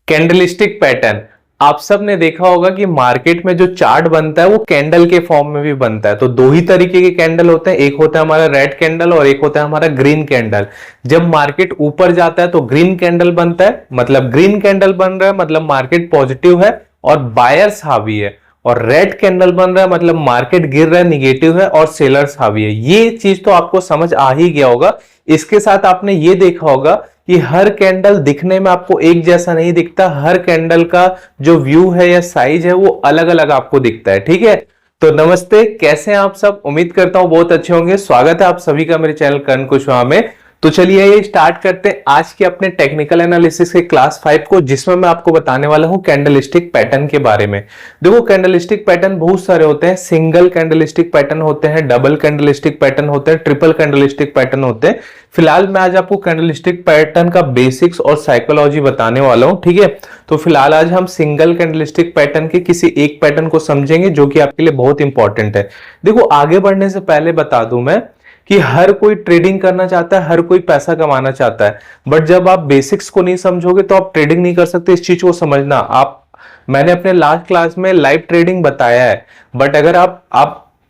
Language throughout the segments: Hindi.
Candlestick pattern. आप सब ने देखा होगा कि मार्केट में जो चार्ट बनता है वो कैंडल के फॉर्म में भी बनता है। तो दो ही तरीके के कैंडल होते हैं, एक होता है हमारा रेड कैंडल और एक होता है हमारा ग्रीन कैंडल। जब मार्केट ऊपर जाता है तो ग्रीन कैंडल बनता है, मतलब ग्रीन कैंडल बन रहा है मतलब मार्केट पॉजिटिव है और बायर्स हावी है। और रेड कैंडल बन रहा है मतलब मार्केट गिर रहा है, निगेटिव है और सेलर्स हावी है। ये चीज तो आपको समझ आ ही गया होगा। इसके साथ आपने ये देखा होगा कि हर कैंडल दिखने में आपको एक जैसा नहीं दिखता, हर कैंडल का जो व्यू है या साइज है वो अलग अलग आपको दिखता है। ठीक है, तो नमस्ते, कैसे हैं आप सब? उम्मीद करता हूं बहुत अच्छे होंगे। स्वागत है आप सभी का मेरे चैनल कर्ण कुशवाहा में। तो चलिए ये स्टार्ट करते हैं आज के अपने टेक्निकल एनालिसिस के क्लास 5 को, जिसमें मैं आपको बताने वाला हूं कैंडलस्टिक पैटर्न के बारे में। देखो, कैंडलस्टिक पैटर्न बहुत सारे होते हैं। सिंगल कैंडलस्टिक पैटर्न होते हैं, डबल कैंडलस्टिक पैटर्न होते हैं, ट्रिपल कैंडलस्टिक पैटर्न होते हैं। फिलहाल मैं आज आपको कैंडलस्टिक पैटर्न का बेसिक्स और साइकोलॉजी बताने वाला हूं। ठीक है, तो फिलहाल आज हम सिंगल कैंडलस्टिक पैटर्न के किसी एक पैटर्न को समझेंगे जो कि आपके लिए बहुत इंपॉर्टेंट है। देखो, आगे बढ़ने से पहले बता दूं मैं कि हर कोई ट्रेडिंग करना चाहता है, हर कोई पैसा कमाना चाहता है, बट जब आप बेसिक्स को नहीं समझोगे तो आप ट्रेडिंग नहीं कर सकते। इस चीज को समझना। आप मैंने अपने लास्ट क्लास में लाइव ट्रेडिंग बताया है, बट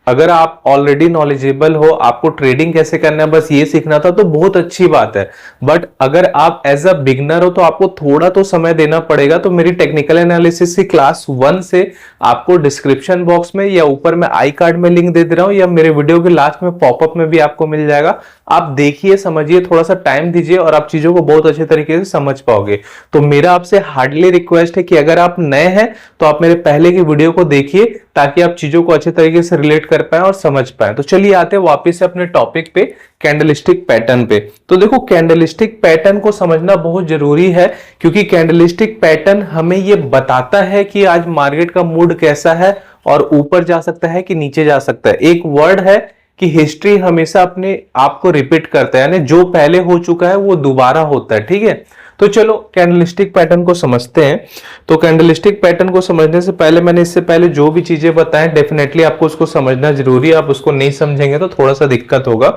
अगर आप ऑलरेडी नॉलेजेबल हो, आपको ट्रेडिंग कैसे करना है बस ये सीखना था, तो बहुत अच्छी बात है। बट अगर आप एज अ बिगनर हो तो आपको थोड़ा तो समय देना पड़ेगा। तो मेरी टेक्निकल एनालिसिस की क्लास 1 से आपको डिस्क्रिप्शन बॉक्स में या ऊपर मैं आई कार्ड में लिंक दे दे रहा हूं, या मेरे वीडियो के लास्ट में पॉपअप में भी आपको मिल जाएगा। आप देखिए, समझिए, थोड़ा सा टाइम दीजिए और आप चीजों को बहुत अच्छे तरीके से समझ पाओगे। तो मेरा आपसे हार्डली रिक्वेस्ट है कि अगर आप नए हैं तो आप मेरे पहले की वीडियो को देखिए, ताकि आप चीजों को अच्छे तरीके से रिलेट कर पाए और समझ पाए। तो चलिए आते हैं वापस से अपने टॉपिक पे, कैंडलस्टिक पैटर्न पे। तो देखो, कैंडलस्टिक पैटर्न को समझना बहुत जरूरी है, क्योंकि कैंडलस्टिक पैटर्न हमें ये बताता है कि आज मार्केट का मूड कैसा है और ऊपर जा सकता है कि नीचे जा सकता है। एक वर्ड है कि हिस्ट्री हमेशा अपने आप को रिपीट करता है, यानी जो पहले हो चुका है वो दोबारा होता है। ठीक है, तो चलो कैंडलस्टिक पैटर्न को समझते हैं। तो कैंडलस्टिक पैटर्न को समझने से पहले मैंने इससे पहले जो भी चीजें बताएं, डेफिनेटली आपको उसको समझना जरूरी है। आप उसको नहीं समझेंगे तो थोड़ा सा दिक्कत होगा।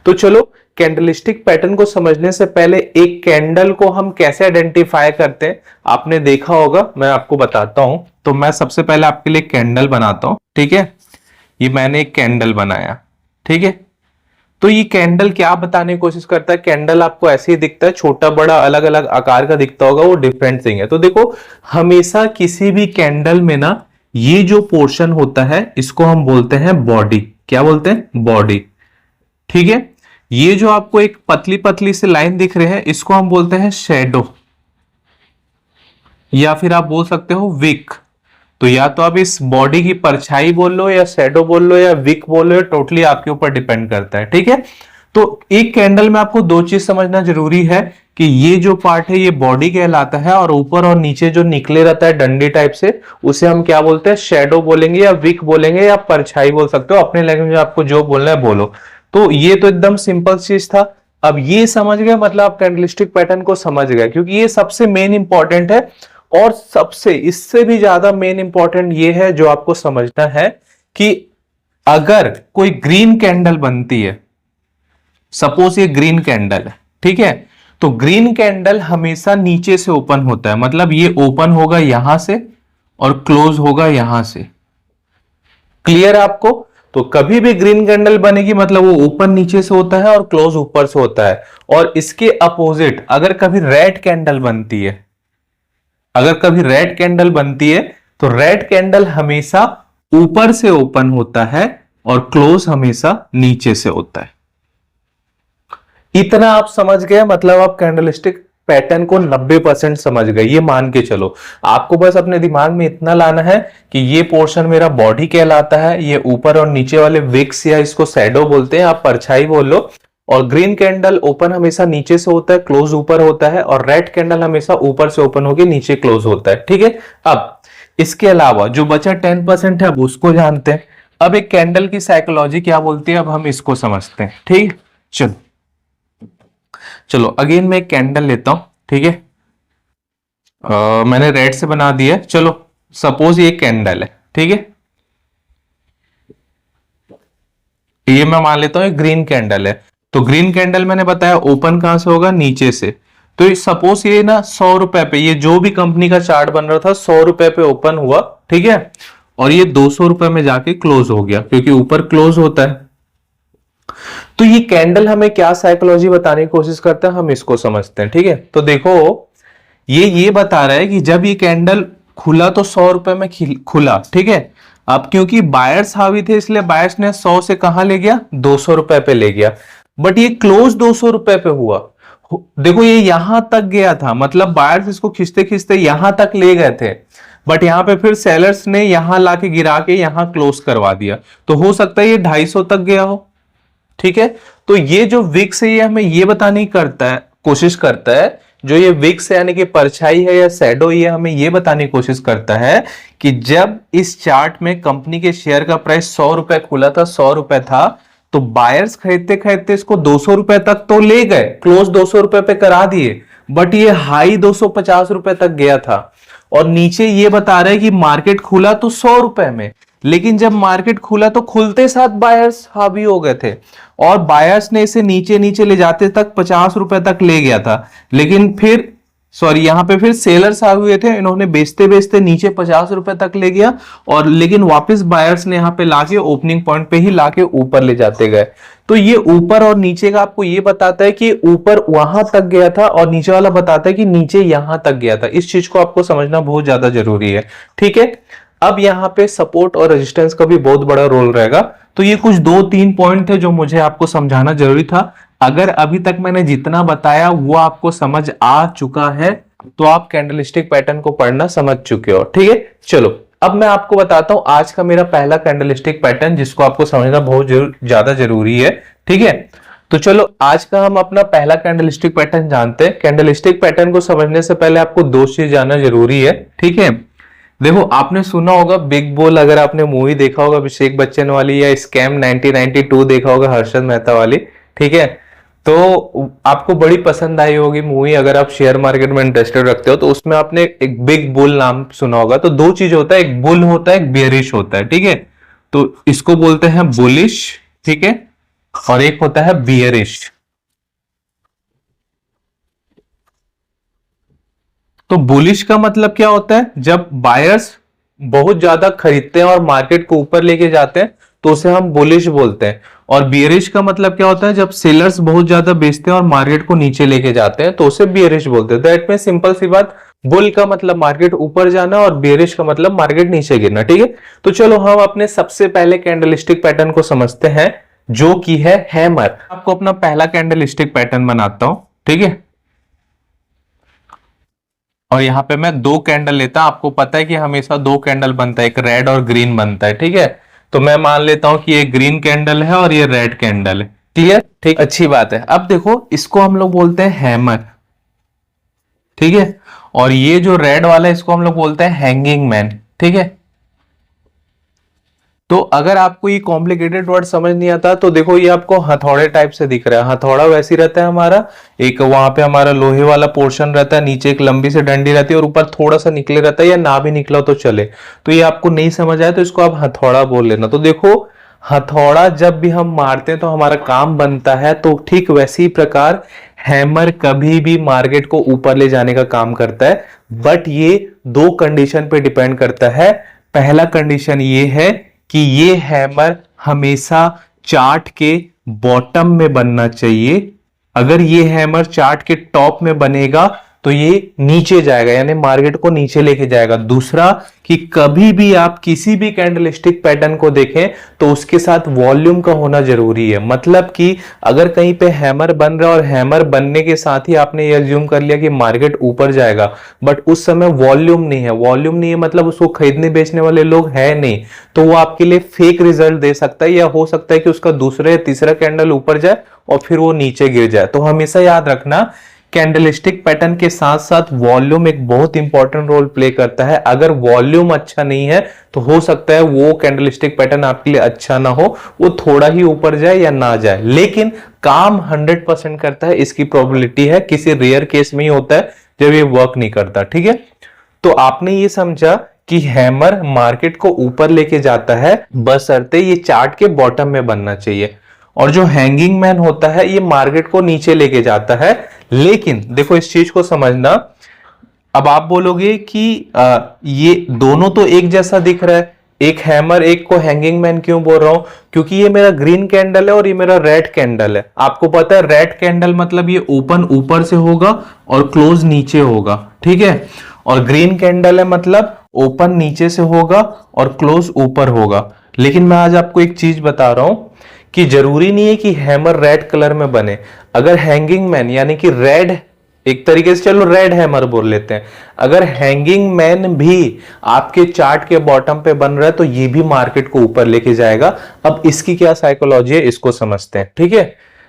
तो चलो, कैंडलस्टिक पैटर्न को समझने से पहले एक कैंडल को हम कैसे आइडेंटिफाई करते हैं आपने देखा होगा, मैं आपको बताता हूं। तो मैं सबसे पहले आपके लिए कैंडल बनाता हूं। ठीक है, ये मैंने एक कैंडल बनाया। ठीक है, तो ये कैंडल क्या बताने की कोशिश करता है? कैंडल आपको ऐसे ही दिखता है, छोटा बड़ा अलग अलग आकार का दिखता होगा, वो डिफरेंट थिंग है। तो देखो, हमेशा किसी भी कैंडल में ना ये जो पोर्शन होता है इसको हम बोलते हैं बॉडी। क्या बोलते हैं? बॉडी। ठीक है, ये जो आपको एक पतली पतली सी लाइन दिख रही है इसको हम बोलते हैं शेडो, या फिर आप बोल सकते हो विक। तो या तो आप इस बॉडी की परछाई बोल लो, या शैडो बोल लो, या विक बोल लो, टोटली आपके ऊपर डिपेंड करता है। ठीक है, तो एक कैंडल में आपको दो चीज समझना जरूरी है कि ये जो पार्ट है ये बॉडी कहलाता है, और ऊपर और नीचे जो निकले रहता है डंडी टाइप से, उसे हम क्या बोलते हैं? शैडो बोलेंगे, या विक बोलेंगे, या परछाई बोल सकते हो। अपने लैंग्वेज में आपको जो बोलना है बोलो। तो ये तो एकदम सिंपल चीज था। अब ये समझ गए, मतलब आप कैंडलस्टिक पैटर्न को समझ गए, क्योंकि ये सबसे मेन इंपॉर्टेंट है। और सबसे इससे भी ज्यादा मेन इंपॉर्टेंट ये है जो आपको समझना है कि अगर कोई ग्रीन कैंडल बनती है, सपोज ये ग्रीन कैंडल है, ठीक है, तो ग्रीन कैंडल हमेशा नीचे से ओपन होता है, मतलब ये ओपन होगा यहां से और क्लोज होगा यहां से। क्लियर है आपको? तो कभी भी ग्रीन कैंडल बनेगी मतलब वो ओपन नीचे से होता है और क्लोज ऊपर से होता है। और इसके अपोजिट अगर कभी रेड कैंडल बनती है, अगर कभी रेड कैंडल बनती है तो रेड कैंडल हमेशा ऊपर से ओपन होता है और क्लोज हमेशा नीचे से होता है। इतना आप समझ गए, मतलब आप कैंडलस्टिक पैटर्न को 90% समझ गए, ये मान के चलो। आपको बस अपने दिमाग में इतना लाना है कि ये पोर्शन मेरा बॉडी कहलाता है, ये ऊपर और नीचे वाले विक्स या इसको शैडो बोलते हैं, आप परछाई बोल लो। और ग्रीन कैंडल ओपन हमेशा नीचे से होता है, क्लोज ऊपर होता है, और रेड कैंडल हमेशा ऊपर से ओपन होकर नीचे क्लोज होता है। ठीक है, अब इसके अलावा जो बचा 10% है अब उसको जानते हैं। अब एक कैंडल की साइकोलॉजी क्या बोलती है, अब हम इसको समझते हैं। ठीक, चलो चलो अगेन मैं एक कैंडल लेता हूं। ठीक है, मैंने रेड से बना दिया। चलो सपोज ये कैंडल है, ठीक है, ये मैं मान लेता हूं ग्रीन कैंडल है। तो ग्रीन कैंडल मैंने बताया ओपन कहां से होगा? नीचे से। तो सपोज ये ना 100 रुपए पे, ये जो भी कंपनी का चार्ट बन रहा था 100 रुपए पे ओपन हुआ, ठीक है, और ये 200 रुपए में जाके क्लोज हो गया, क्योंकि ऊपर क्लोज होता है। तो ये कैंडल हमें क्या साइकोलॉजी बताने की कोशिश करता है, हम इसको समझते हैं, ठीक है। तो देखो ये बता रहा है कि जब ये कैंडल खुला तो 100 रुपए में खुला, ठीक है। अब क्योंकि बायर्स हावी थे इसलिए बायर्स ने 100 से कहां ले गया, 200 रुपए पे ले गया, बट ये क्लोज 200 रुपए पे हुआ। देखो ये यहां तक गया था, मतलब बायर्स इसको खींचते खींचते यहां तक ले गए थे, बट यहां पे फिर सेलर्स ने यहां लाके गिरा के यहां क्लोज करवा दिया। तो हो सकता है ये 250 तक गया हो, ठीक है। तो ये जो विक्स है ये हमें ये बताने की कोशिश करता है, जो ये विक्स है यानी कि परछाई है या शैडो, ये हमें ये बताने की कोशिश करता है कि जब इस चार्ट में कंपनी के शेयर का प्राइस 100 रुपए खुला था, 100 रुपए था, तो बायर्स खरीदते खरीदते इसको 200 रुपए तक तो ले गए, क्लोज 200 रुपए पे करा दिए, बट ये हाई 250 रुपए तक गया था। और नीचे ये बता रहे हैं कि मार्केट खुला तो 100 रुपए में, लेकिन जब मार्केट खुला तो खुलते साथ बायर्स हावी हो गए थे, और बायर्स ने इसे नीचे नीचे ले जाते तक 50 रुपए तक ले गया था, लेकिन फिर यहां पे फिर सेलर्स हावी हुए थे, इन्होंने बेचते बेचते नीचे 50 रुपए तक ले गया, और लेकिन वापस बायर्स ने यहां पे लाके ओपनिंग पॉइंट पे ही लाके ऊपर ले जाते गए। तो ये ऊपर और नीचे का आपको ये बताता है कि ऊपर वहां तक गया था, और नीचे वाला बताता है कि नीचे यहां तक गया था। इस चीज को आपको समझना बहुत ज्यादा जरूरी है, ठीक है। अब यहाँ पे सपोर्ट और रेजिस्टेंस का भी बहुत बड़ा रोल रहेगा। तो ये कुछ 2-3 पॉइंट थे जो मुझे आपको समझाना जरूरी था। अगर अभी तक मैंने जितना बताया वो आपको समझ आ चुका है तो आप कैंडलस्टिक पैटर्न को पढ़ना समझ चुके हो, ठीक है। चलो अब मैं आपको बताता हूं आज का मेरा पहला कैंडलस्टिक पैटर्न, जिसको आपको समझना बहुत ज्यादा जरूरी है, ठीक है। तो चलो आज का हम अपना पहला कैंडलस्टिक पैटर्न जानते हैं। कैंडलस्टिक पैटर्न को समझने से पहले आपको दो चीज जानना जरूरी है, ठीक है। देखो आपने सुना होगा बिग बुल, अगर आपने मूवी देखा होगा अभिषेक बच्चन वाली, या स्कैम 1992 देखा होगा हर्षद मेहता वाली, ठीक है। तो आपको बड़ी पसंद आई होगी मूवी, अगर आप शेयर मार्केट में इंटरेस्टेड रखते हो तो उसमें आपने एक बिग बुल नाम सुना होगा। तो दो चीज होता है, एक बुल होता है, एक बेयरिश होता है, ठीक है। तो इसको बोलते हैं बुलिश, ठीक है, और एक होता है बियरिश। तो बुलिश का मतलब क्या होता है, जब बायर्स बहुत ज्यादा खरीदते हैं और मार्केट को ऊपर लेके जाते हैं तो उसे हम बुलिश बोलते हैं। और बियरिश का मतलब क्या होता है, जब सेलर्स बहुत ज्यादा बेचते हैं और मार्केट को नीचे लेके जाते हैं तो उसे बियरिश बोलते हैं। दैट में सिंपल सी बात, बुल का मतलब मार्केट ऊपर जाना और बियरिश का मतलब मार्केट नीचे गिरना, ठीक है। तो चलो हम अपने सबसे पहले कैंडलस्टिक पैटर्न को समझते हैं, जो कि है हैमर। आपको अपना पहला कैंडलस्टिक पैटर्न बनाता हूं, ठीक है। और यहाँ पे मैं दो कैंडल लेता, आपको पता है कि हमेशा दो कैंडल बनता है, एक रेड और ग्रीन बनता है, ठीक है। तो मैं मान लेता हूं कि ये ग्रीन कैंडल है और ये रेड कैंडल है, क्लियर, ठीक, अच्छी बात है। अब देखो इसको हम लोग बोलते हैं हैमर, ठीक है, और ये जो रेड वाला है इसको हम लोग बोलते हैं हैंगिंग मैन, ठीक है। तो अगर आपको ये कॉम्प्लिकेटेड वर्ड समझ नहीं आता तो देखो ये आपको हथौड़े टाइप से दिख रहा है, हथौड़ा वैसी रहता है हमारा, एक वहां पे हमारा लोहे वाला पोर्शन रहता है, नीचे एक लंबी सी डंडी रहती है और ऊपर थोड़ा सा निकले रहता है, या ना भी निकला तो चले। तो ये आपको नहीं समझ आया तो इसको आप हथौड़ा बोल लेना। तो देखो हथौड़ा जब भी हम मारते हैं तो हमारा काम बनता है, तो ठीक वैसी प्रकार हैमर कभी भी मार्केट को ऊपर ले जाने का काम करता है, बट ये दो कंडीशन पे डिपेंड करता है। पहला कंडीशन ये है कि ये हैमर हमेशा चार्ट के बॉटम में बनना चाहिए। अगर ये हैमर चार्ट के टॉप में बनेगा तो ये नीचे जाएगा, यानी मार्केट को नीचे लेके जाएगा। दूसरा कि कभी भी आप किसी भी कैंडलस्टिक पैटर्न को देखें तो उसके साथ वॉल्यूम का होना जरूरी है। मतलब कि अगर कहीं पे हैमर बन रहा है और हैमर बनने के साथ ही आपने ये अज्यूम कर लिया कि मार्केट ऊपर जाएगा, बट उस समय वॉल्यूम नहीं है, वॉल्यूम नहीं है मतलब उसको खरीदने बेचने वाले लोग है नहीं, तो वो आपके लिए फेक रिजल्ट दे सकता है, या हो सकता है कि उसका दूसरा या तीसरा कैंडल ऊपर जाए और फिर वो नीचे गिर जाए। तो हमेशा याद रखना कैंडलस्टिक पैटर्न के साथ साथ वॉल्यूम एक बहुत इंपॉर्टेंट रोल प्ले करता है। अगर वॉल्यूम अच्छा नहीं है तो हो सकता है वो कैंडलस्टिक पैटर्न आपके लिए अच्छा ना हो, वो थोड़ा ही ऊपर जाए या ना जाए, लेकिन काम 100% करता है, इसकी प्रोबेबिलिटी है। किसी रेयर केस में ही होता है जब ये वर्क नहीं करता, ठीक है। तो आपने ये समझा कि हैमर मार्केट को ऊपर लेके जाता है, बशर्ते ये चार्ट के बॉटम में बनना चाहिए। और जो हैंगिंग मैन होता है ये मार्केट को नीचे लेके जाता है। लेकिन देखो इस चीज को समझना, अब आप बोलोगे कि ये दोनों तो एक जैसा दिख रहा है, एक हैमर एक को हैंगिंग मैन क्यों बोल रहा हूं, क्योंकि ये मेरा ग्रीन कैंडल है और ये मेरा रेड कैंडल है। आपको पता है रेड कैंडल मतलब ये ओपन ऊपर से होगा और क्लोज नीचे होगा, ठीक है। और ग्रीन कैंडल है मतलब ओपन नीचे से होगा और क्लोज ऊपर होगा। लेकिन मैं आज आपको एक चीज बता रहा हूं कि जरूरी नहीं है कि हैमर रेड कलर में बने। अगर हैंगिंग मैन यानी कि रेड, एक तरीके से चलो रेड हैमर बोल लेते हैं, अगर हैंगिंग मैन भी आपके चार्ट के बॉटम पे बन रहा है तो ये भी मार्केट को ऊपर लेके जाएगा। अब इसकी क्या साइकोलॉजी है इसको समझते हैं, ठीक है।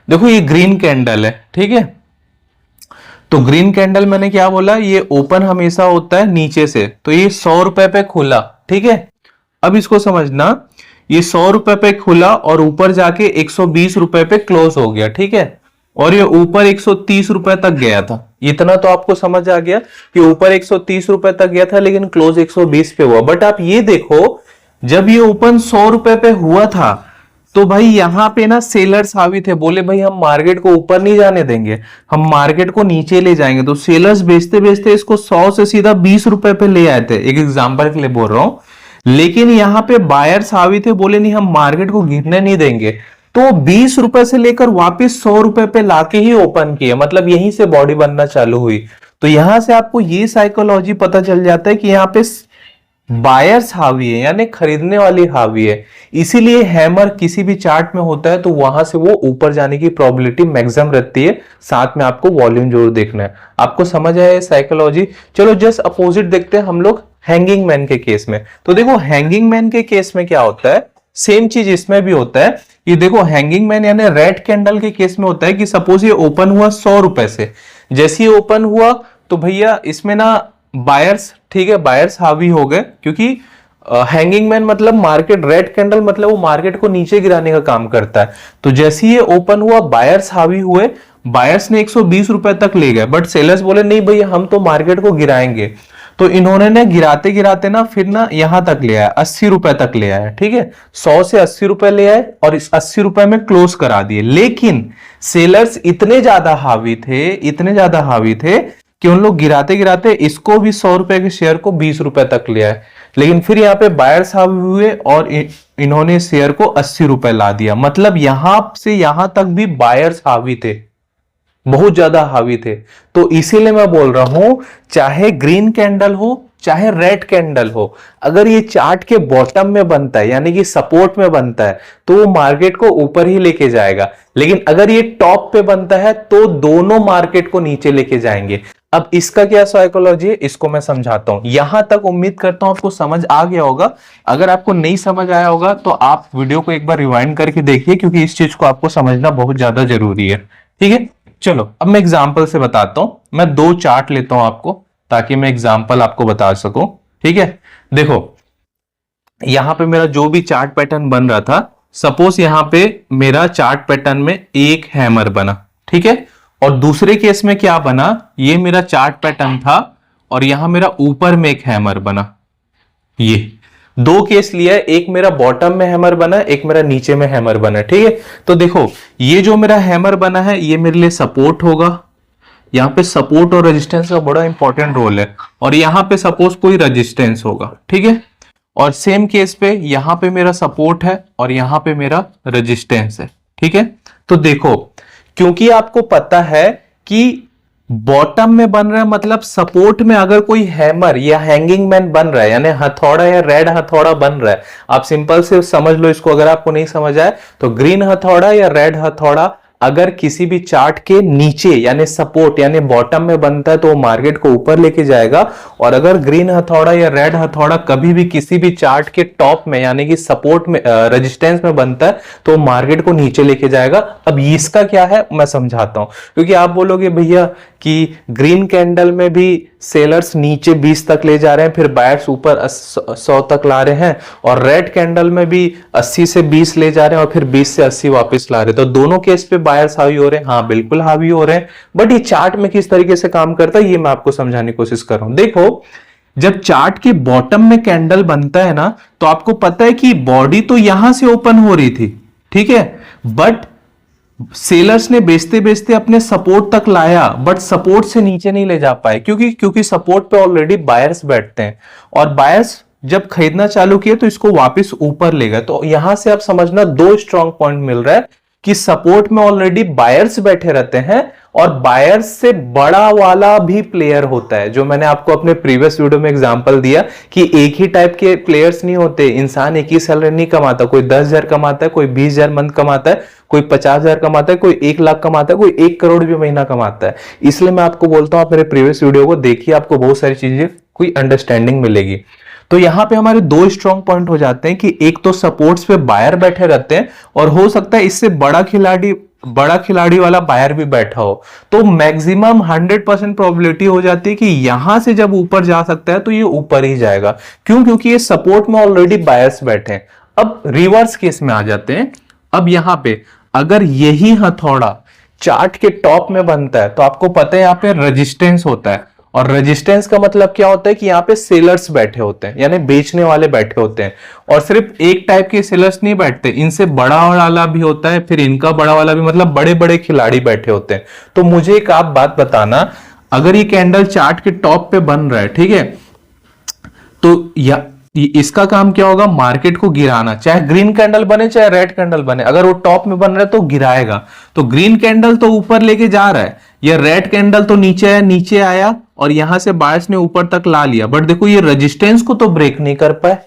देखो ये ग्रीन कैंडल है, ठीक है। तो ग्रीन कैंडल मैंने क्या बोला, ये ओपन हमेशा होता है नीचे से, तो ये 100 रुपए पे खुला, ठीक है। अब इसको समझना, ये 100 रुपए पे खुला और ऊपर जाके 120 रुपए पे क्लोज हो गया, ठीक है। और ये ऊपर 130 रुपए तक गया था। इतना तो आपको समझ आ गया कि ऊपर 130 रुपए तक गया था लेकिन क्लोज 120 पे हुआ। बट आप ये देखो, जब ये ओपन 100 रुपए पे हुआ था तो भाई यहां पे ना सेलर्स हावी थे, बोले भाई हम मार्केट को ऊपर नहीं जाने देंगे, हम मार्केट को नीचे ले जाएंगे। तो सेलर्स बेचते बेचते इसको 100 से सीधा 20 रुपए पे ले आए थे, एक एग्जांपल के लिए बोल रहा हूं। लेकिन यहां पे बायर्स हावी थे, बोले नहीं हम मार्केट को गिरने नहीं देंगे, तो 20 रुपए से लेकर वापस 100 रुपए पे लाके ही ओपन किया, मतलब यहीं से बॉडी बनना चालू हुई। तो यहां से आपको ये साइकोलॉजी पता चल जाता है कि यहां पे बायर्स हावी है यानी खरीदने वाली हावी है। इसीलिए हैमर किसी भी चार्ट में होता है तो वहां से वो ऊपर जाने की प्रोबेबिलिटी मैक्सिमम रहती है। साथ में आपको वॉल्यूम जरूर देखना है। आपको समझ आया साइकोलॉजी। चलो जस्ट अपोजिट देखते हैं हम लोग हैंगिंग मैन के केस में। तो देखो हैंगिंग मैन के केस में क्या होता है, सेम चीज इसमें भी होता है। ये देखो हैंगिंग मैन यानी रेड कैंडल के केस में होता है कि सपोज ये ओपन हुआ 100 रुपए से, जैसे ही ओपन हुआ तो भैया इसमें ना बायर्स, ठीक है, बायर्स हावी हो गए, क्योंकि हैंगिंग मैन मतलब मार्केट, रेड कैंडल मतलब वो मार्केट को नीचे गिराने का काम करता है। तो जैसे ही ये ओपन हुआ बायर्स हावी हुए, बायर्स ने 120 रुपए तक ले गए, बट सेलर्स बोले नहीं भैया हम तो मार्केट को गिराएंगे। तो इन्होंने ना गिराते गिराते ना फिर ना यहां तक ले आया, 80 रुपए तक ले आया, ठीक है। 100 से 80 रुपए ले आए और इस 80 रुपए में क्लोज करा दिए। लेकिन सेलर्स इतने ज्यादा हावी थे, इतने ज्यादा हावी थे कि उन लोग गिराते गिराते इसको भी 100 रुपए के शेयर को 20 रुपए तक ले आए। लेकिन फिर यहाँ पे बायर्स हावी हुए और इन्होंने शेयर को 80 रुपए ला दिया। मतलब यहां से यहां तक भी बायर्स हावी थे, बहुत ज्यादा हावी थे। तो इसीलिए मैं बोल रहा हूं चाहे ग्रीन कैंडल हो चाहे रेड कैंडल हो, अगर ये चार्ट के बॉटम में बनता है यानी कि सपोर्ट में बनता है तो वो मार्केट को ऊपर ही लेके जाएगा। लेकिन अगर ये टॉप पे बनता है तो दोनों मार्केट को नीचे लेके जाएंगे। अब इसका क्या साइकोलॉजी है इसको मैं समझाता हूं। यहां तक उम्मीद करता हूं आपको समझ आ गया होगा। अगर आपको नहीं समझ आया होगा तो आप वीडियो को एक बार रिवाइंड करके देखिए, क्योंकि इस चीज को आपको समझना बहुत ज्यादा जरूरी है, ठीक है। चलो अब मैं एग्जांपल से बताता हूं। मैं 2 चार्ट लेता हूं आपको ताकि मैं एग्जांपल आपको बता सकूं, ठीक है। देखो यहां पे मेरा जो भी चार्ट पैटर्न बन रहा था, सपोज यहां पे मेरा चार्ट पैटर्न में एक हैमर बना, ठीक है। और दूसरे केस में क्या बना, ये मेरा चार्ट पैटर्न था और यहां मेरा ऊपर में एक हैमर बना। ये 2 केस लिया है, एक मेरा बॉटम में हैमर बना, एक मेरा नीचे में हैमर बना, ठीक है। तो देखो ये जो मेरा हैमर बना है ये मेरे लिए सपोर्ट होगा। यहां पे सपोर्ट और रेजिस्टेंस का बड़ा इंपॉर्टेंट रोल है। और यहां पे सपोज कोई रेजिस्टेंस होगा, ठीक है। और सेम केस पे यहां पे मेरा सपोर्ट है और यहां पे मेरा रेजिस्टेंस है, ठीक है। तो देखो क्योंकि आपको पता है कि बॉटम में बन रहा है, मतलब सपोर्ट में अगर कोई हैमर या हैंगिंग मैन बन रहा है यानी हथौड़ा या रेड हथौड़ा बन रहा है, आप सिंपल से समझ लो इसको। अगर आपको नहीं समझ आए तो ग्रीन हथौड़ा या रेड हथौड़ा अगर किसी भी चार्ट के नीचे यानी सपोर्ट यानी बॉटम में बनता है तो वो मार्केट को ऊपर लेके जाएगा। और अगर ग्रीन हथौड़ा या रेड हथौड़ा कभी भी किसी भी चार्ट के टॉप में यानी कि सपोर्ट में रेजिस्टेंस में बनता है तो मार्केट को नीचे लेके जाएगा। अब इसका क्या है मैं समझाता हूं, क्योंकि आप बोलोगे भैया कि ग्रीन कैंडल में भी सेलर्स नीचे 20 तक ले जा रहे हैं, फिर बायर्स ऊपर 100 तक ला रहे हैं, और रेड कैंडल में भी 80 से 20 ले जा रहे हैं और फिर 20 से 80 वापस ला रहे हैं। तो दोनों केस पे बायर्स हावी हो रहे हैं, हाँ बिल्कुल हावी हो रहे हैं। बट ये चार्ट में किस तरीके से काम करता है ये मैं आपको समझाने की कोशिश कर रहा हूं। देखो जब चार्ट के बॉटम में कैंडल बनता है ना, तो आपको पता है कि बॉडी तो यहां से ओपन हो रही थी, ठीक है, बट सेलर्स ने बेचते बेचते अपने सपोर्ट तक लाया, बट सपोर्ट से नीचे नहीं ले जा पाए, क्योंकि सपोर्ट पे ऑलरेडी बायर्स बैठते हैं, और बायर्स जब खरीदना चालू किए तो इसको वापस ऊपर ले गए। तो यहां से आप समझना दो स्ट्रॉन्ग पॉइंट मिल रहा है कि सपोर्ट में ऑलरेडी बायर्स बैठे रहते हैं, और बायर्स से बड़ा वाला भी प्लेयर होता है, जो मैंने आपको अपने प्रीवियस वीडियो में एग्जांपल दिया कि एक ही टाइप के प्लेयर्स नहीं होते। इंसान एक ही सैलरी नहीं कमाता, कोई 10,000 कमाता है, कोई 20,000 मंथ कमाता है, कोई 50,000 कमाता है, कोई 1 लाख कमाता है, कोई 1 करोड़ भी महीना कमाता है। इसलिए मैं आपको बोलता हूं आप मेरे प्रीवियस वीडियो को देखिए, आपको बहुत सारी चीजें कोई अंडरस्टैंडिंग मिलेगी। तो यहां पे हमारे दो स्ट्रॉन्ग पॉइंट हो जाते हैं कि एक तो सपोर्ट्स पे बायर बैठे रहते हैं, और हो सकता है इससे बड़ा खिलाड़ी वाला बायर भी बैठा हो। तो मैक्सिमम 100% प्रोबेबिलिटी हो जाती है कि यहां से जब ऊपर जा सकता है तो ये ऊपर ही जाएगा। क्यों? क्योंकि ये सपोर्ट में ऑलरेडी बायर्स बैठे हैं। अब रिवर्स केस में आ जाते हैं। अब यहां पे अगर यही हथौड़ा चार्ट के टॉप में बनता है तो आपको पता है यहां पे रेजिस्टेंस होता है, और रेजिस्टेंस का मतलब क्या होता है कि यहां पे सेलर्स बैठे होते हैं, यानी बेचने वाले बैठे होते हैं। और सिर्फ एक टाइप के सेलर्स नहीं बैठते, इनसे बड़ा वाला भी होता है, फिर इनका बड़ा वाला भी, मतलब बड़े बड़े खिलाड़ी बैठे होते हैं। तो मुझे एक आप बात बताना, अगर ये कैंडल चार्ट के टॉप पे बन रहा है, ठीक है, तो इसका काम क्या होगा? मार्केट को गिराना। चाहे ग्रीन कैंडल बने चाहे रेड कैंडल बने, अगर वो टॉप में बन रहा है तो गिराएगा। तो ग्रीन कैंडल तो ऊपर लेके जा रहा है, ये रेड कैंडल तो नीचे आया और यहां से बायर्स ने ऊपर तक ला लिया, बट देखो ये रेजिस्टेंस को तो ब्रेक नहीं कर पाए।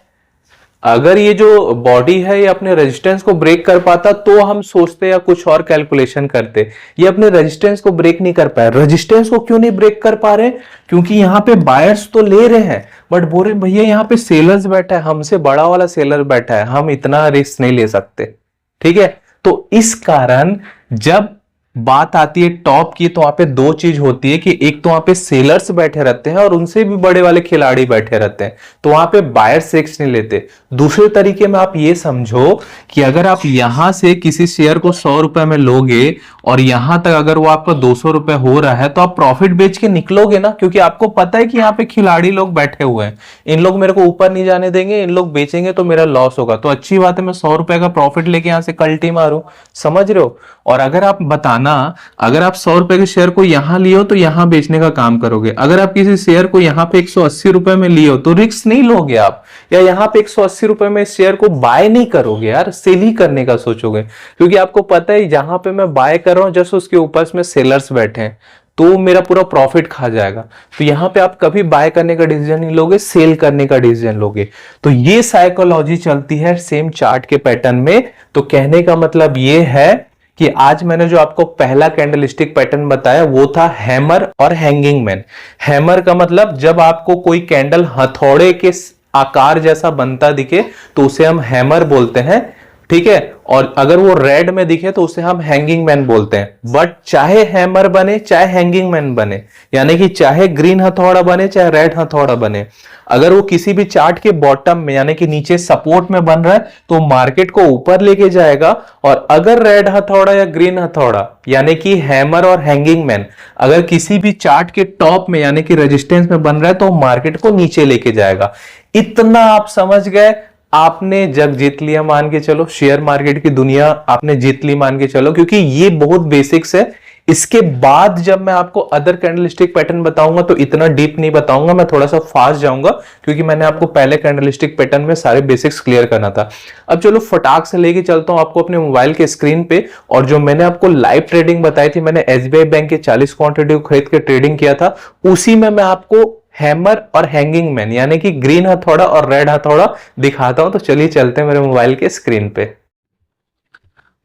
अगर ये जो बॉडी है ये अपने रेजिस्टेंस को ब्रेक कर पाता तो हम सोचते या कुछ और कैलकुलेशन करते। ये अपने रेजिस्टेंस को ब्रेक नहीं कर पाया। रेजिस्टेंस को क्यों नहीं ब्रेक कर पा रहे? क्योंकि यहां पे बायर्स तो ले रहे हैं, बट बोल रहे भैया यहाँ पे सेलर्स बैठा है, हमसे बड़ा वाला सेलर बैठा है, हम इतना रिस्क नहीं ले सकते। ठीक है, तो इस कारण जब बात आती है टॉप की तो वहां पे दो चीज होती है कि एक तो वहां पे सेलर्स बैठे रहते हैं और उनसे भी बड़े वाले खिलाड़ी बैठे रहते हैं, तो वहां पे बायर्स रिस्क नहीं लेते। दूसरे तरीके में आप ये समझो कि अगर आप यहां से किसी शेयर को 100 रुपए में लोगे और यहां तक अगर वो आपका 200 रुपए हो रहा है तो आप प्रॉफिट बेच के निकलोगे ना, क्योंकि आपको पता है कि यहाँ पे खिलाड़ी लोग बैठे हुए हैं, इन लोग मेरे को ऊपर नहीं जाने देंगे, इन लोग बेचेंगे तो मेरा लॉस होगा। तो अच्छी बात है मैं 100 रुपए का प्रॉफिट लेके यहां से कल्टी मारूं, समझ रहे हो। और अगर आप बताना, अगर आप 100 रुपए के शेयर को यहां लिए हो तो यहां बेचने का काम करोगे, अगर आप किसी शेयर को यहां पे 180 रुपए में लिए हो तो रिस्क नहीं लोगे आप, या यहां पे 180 रुपए में शेयर को बाय नहीं करोगे यार, सेल ही करने का सोचोगे, क्योंकि आपको पता है जहां पे मैं बाय कर रहा हूं जस्ट उसके ऊपर में सेलर्स बैठे हैं तो मेरा पूरा प्रॉफिट खा जाएगा। तो यहां पे आप कभी बाय करने का डिसीजन नहीं लोगे, सेल करने का डिसीजन लोगे। तो ये साइकोलॉजी चलती है सेम चार्ट के पैटर्न में। तो कहने का मतलब ये है कि आज मैंने जो आपको पहला कैंडलस्टिक पैटर्न बताया वो था हैमर और हैंगिंग मैन। हैमर का मतलब जब आपको कोई कैंडल हथौड़े के आकार जैसा बनता दिखे तो उसे हम हैमर बोलते हैं, ठीक है, और अगर वो रेड में दिखे तो उसे हम हैंगिंग मैन बोलते हैं। बट चाहे हैमर बने चाहे हैंगिंग मैन बने, यानी कि चाहे ग्रीन हथौड़ा बने चाहे रेड हथौड़ा बने, अगर वो किसी भी चार्ट के बॉटम में यानी कि नीचे सपोर्ट में बन रहा है तो मार्केट को ऊपर लेके जाएगा। और अगर रेड हथौड़ा या ग्रीन हथौड़ा यानी कि हैमर और हैंगिंग मैन अगर किसी भी चार्ट के टॉप में यानी कि रेजिस्टेंस में बन रहा है तो मार्केट को नीचे लेके जाएगा। इतना आप समझ गए, आपने जग जीत लिया मान के चलो, शेयर मार्केट की दुनिया आपने जीत ली मान के चलो, क्योंकि ये बहुत बेसिक्स है। इसके बाद जब मैं आपको अदर कैंडलस्टिक पैटर्न बताऊंगा तो इतना डीप नहीं बताऊंगा, मैं थोड़ा सा फास्ट जाऊंगा क्योंकि मैंने आपको पहले कैंडलस्टिक पैटर्न में सारे बेसिक्स क्लियर करना था। अब चलो फटाक से लेके चलता हूं आपको अपने मोबाइल के स्क्रीन पे, और जो मैंने आपको लाइव ट्रेडिंग बताई थी, मैंने एसबीआई बैंक के 40 क्वांटिटी को खरीद के ट्रेडिंग किया था, उसी में मैं आपको हैमर और हैंगिंग मैन यानी कि ग्रीन हथौड़ा और रेड हथौड़ा दिखाता हूं। तो चलिए चलते हैं मेरे मोबाइल के स्क्रीन पे।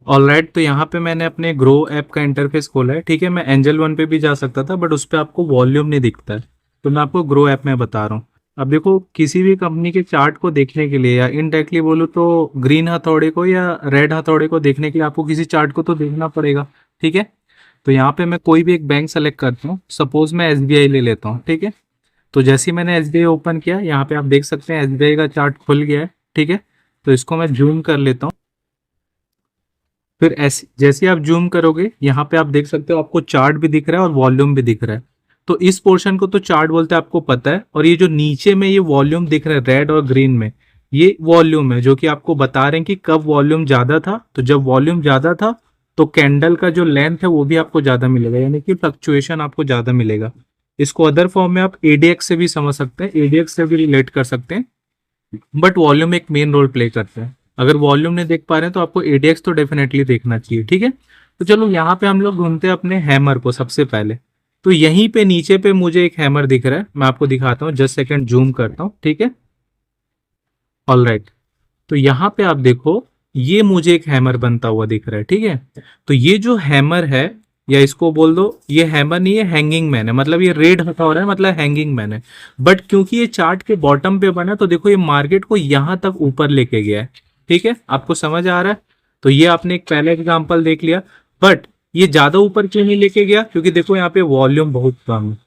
ऑलराइट, तो यहाँ पे मैंने अपने ग्रो ऐप का इंटरफेस खोला है, ठीक है। मैं एंजल वन पे भी जा सकता था बट उस पर आपको वॉल्यूम नहीं दिखता है, तो मैं आपको ग्रो ऐप में बता रहा हूँ। अब देखो, किसी भी कंपनी के चार्ट को देखने के लिए या इनडायरेक्टली बोलूँ तो ग्रीन हथौड़े को या रेड हथौड़े को देखने के लिए आपको किसी चार्ट को तो देखना पड़ेगा, ठीक है। तो यहाँ पे मैं कोई भी एक बैंक सेलेक्ट करता हूँ, सपोज मैं एसबीआई ले लेता हूँ, ठीक है। तो जैसे ही मैंने एसबीआई ओपन किया, यहाँ पे आप देख सकते हैं एसबीआई का चार्ट खुल गया है, ठीक है। तो इसको मैं जूम कर लेता हूँ। फिर ऐसे जैसे आप जूम करोगे यहाँ पे आप देख सकते हो आपको चार्ट भी दिख रहा है और वॉल्यूम भी दिख रहा है। तो इस पोर्शन को तो चार्ट बोलते हैं, आपको पता है। और ये जो नीचे में ये वॉल्यूम दिख रहा है रेड और ग्रीन में, ये वॉल्यूम है जो कि आपको बता रहे हैं कि कब वॉल्यूम ज्यादा था। तो जब वॉल्यूम ज्यादा था तो कैंडल का जो लेंथ है वो भी आपको ज्यादा मिलेगा, यानी कि फ्लक्चुएशन आपको ज्यादा मिलेगा। इसको अदर फॉर्म में आप एडीएक्स से भी समझ सकते हैं, एडीएक्स से भी रिलेट कर सकते हैं, बट वॉल्यूम एक मेन रोल प्ले करता है। अगर वॉल्यूम नहीं देख पा रहे हैं तो आपको एडीएक्स तो डेफिनेटली देखना चाहिए, ठीक है। तो चलो यहाँ पे हम लोग ढूंढते हैं अपने हैमर को सबसे पहले। तो यहीं पे नीचे पे मुझे एक हैमर दिख रहा है, मैं आपको दिखाता हूँ, जस्ट सेकंड जूम करता हूँ, ठीक है। ऑल राइट, तो यहाँ पे आप देखो ये मुझे एक हैमर बनता हुआ दिख रहा है, ठीक है। तो ये जो हैमर है, या इसको बोल दो ये हैमर नहीं है, हैंगिंग मैन है, मतलब ये रेड हथौड़ा है, मतलब हैंगिंग मैन है। बट क्योंकि ये चार्ट के बॉटम पे बना, तो देखो ये मार्केट को यहां तक ऊपर लेके गया है, ठीक है। आपको समझ आ रहा है। तो ये आपने एक पहले एग्जांपल देख लिया, बट ये ज्यादा ऊपर क्यों नहीं लेके गया, क्योंकि देखो यहाँ पे वॉल्यूम बहुत कम है।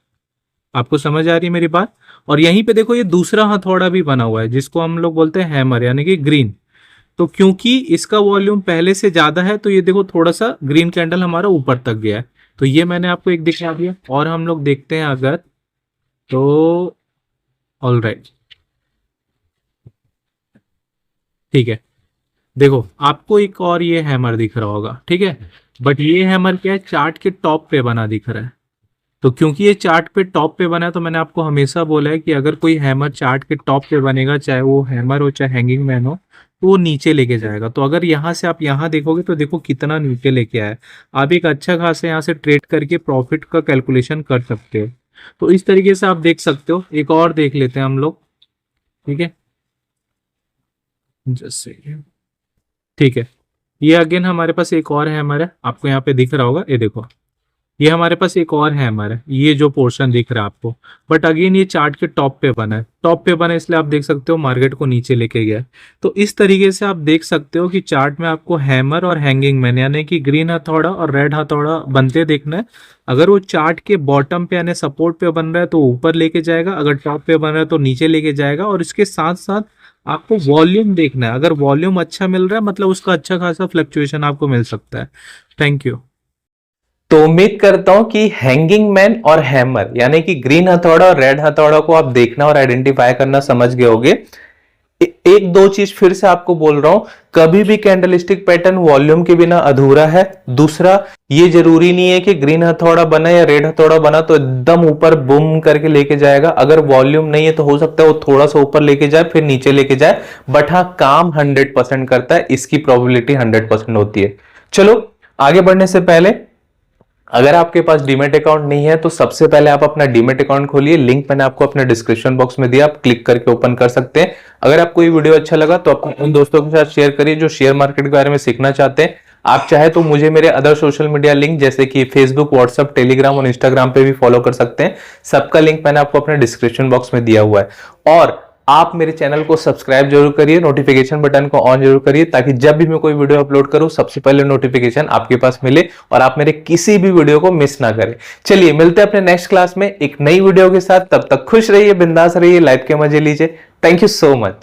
आपको समझ आ रही है मेरी बात। और यहीं पे देखो ये दूसरा हथौड़ा भी बना हुआ है, जिसको हम लोग बोलते हैं हैमर, यानी कि ग्रीन। तो क्योंकि इसका वॉल्यूम पहले से ज्यादा है, तो ये देखो थोड़ा सा ग्रीन कैंडल हमारा ऊपर तक गया है। तो ये मैंने आपको एक दिखा दिया। और हम लोग देखते हैं अगर, तो ऑल राइट, ठीक है। देखो आपको एक और ये हैमर दिख रहा होगा, ठीक है। बट ये हैमर क्या है, चार्ट के टॉप पे बना दिख रहा है। तो क्योंकि ये चार्ट पे टॉप पे बना है, तो मैंने आपको हमेशा बोला है कि अगर कोई हैमर चार्ट के टॉप पे बनेगा, चाहे वो हैमर हो चाहे हैंगिंग मैन हो, तो वो नीचे लेके जाएगा। तो अगर यहाँ से आप यहाँ देखोगे तो देखो कितना नीचे लेके आया है। आप एक अच्छा खासा यहाँ से ट्रेड करके प्रॉफिट का कैलकुलेशन कर सकते हो। तो इस तरीके से आप देख सकते हो। एक और देख लेते हैं हम लोग, ठीक है, जैसे, ठीक है। ये अगेन हमारे पास एक और हैमर है, आपको यहाँ पे दिख रहा होगा, ये देखो ये हमारे पास एक और हैमर है, ये जो पोर्शन दिख रहा है आपको। बट अगेन ये चार्ट के टॉप पे बना है, टॉप पे बना है, इसलिए आप देख सकते हो मार्केट को नीचे लेके गया है। तो इस तरीके से आप देख सकते हो कि चार्ट में आपको हैमर और हैंगिंग मैन, यानी कि ग्रीन हथौड़ा और रेड हथौड़ा बनते देखना है। अगर वो चार्ट के बॉटम पे यानी सपोर्ट पे बन रहा है तो ऊपर लेके जाएगा, अगर टॉप पे बन रहा है तो नीचे लेके जाएगा। और इसके साथ साथ आपको वॉल्यूम देखना है, अगर वॉल्यूम अच्छा मिल रहा है मतलब उसका अच्छा खासा फ्लक्चुएशन आपको मिल सकता है। Thank you. तो उम्मीद करता हूं कि हैंगिंग मैन और हैमर यानी कि ग्रीन हथौड़ा और रेड हथौड़ा को आप देखना और आइडेंटिफाई करना समझ गए होगे। एक दो चीज फिर से आपको बोल रहा हूं, कभी भी कैंडलस्टिक पैटर्न वॉल्यूम के बिना अधूरा है। दूसरा, ये जरूरी नहीं है कि ग्रीन हथौड़ा बना या रेड हथौड़ा बना तो एकदम ऊपर बूम करके लेके जाएगा। अगर वॉल्यूम नहीं है तो हो सकता है वो थोड़ा सा ऊपर लेके जाए फिर नीचे लेके जाए, बट हाँ काम 100% करता है, इसकी प्रोबेबिलिटी 100% होती है। चलो आगे बढ़ने से पहले, अगर आपके पास डीमेट अकाउंट नहीं है तो सबसे पहले आप अपना डीमेट अकाउंट खोलिए, लिंक मैंने आपको अपने डिस्क्रिप्शन बॉक्स में दिया, आप क्लिक करके ओपन कर सकते हैं। अगर आपको ये वीडियो अच्छा लगा तो अपने उन दोस्तों के साथ शेयर करिए जो शेयर मार्केट के बारे में सीखना चाहते हैं। आप चाहे तो मुझे मेरे अदर सोशल मीडिया लिंक जैसे कि फेसबुक, व्हाट्सएप, टेलीग्राम और इंस्टाग्राम पे भी फॉलो कर सकते हैं। सबका लिंक मैंने आपको अपने डिस्क्रिप्शन बॉक्स में दिया हुआ है। और आप मेरे चैनल को सब्सक्राइब जरूर करिए, नोटिफिकेशन बटन को ऑन जरूर करिए, ताकि जब भी मैं कोई वीडियो अपलोड करूं सबसे पहले नोटिफिकेशन आपके पास मिले और आप मेरे किसी भी वीडियो को मिस ना करें। चलिए मिलते हैं अपने नेक्स्ट क्लास में एक नई वीडियो के साथ, तब तक खुश रहिए, बिंदास रहिए, लाइफ के मजे लीजिए। Thank you so much.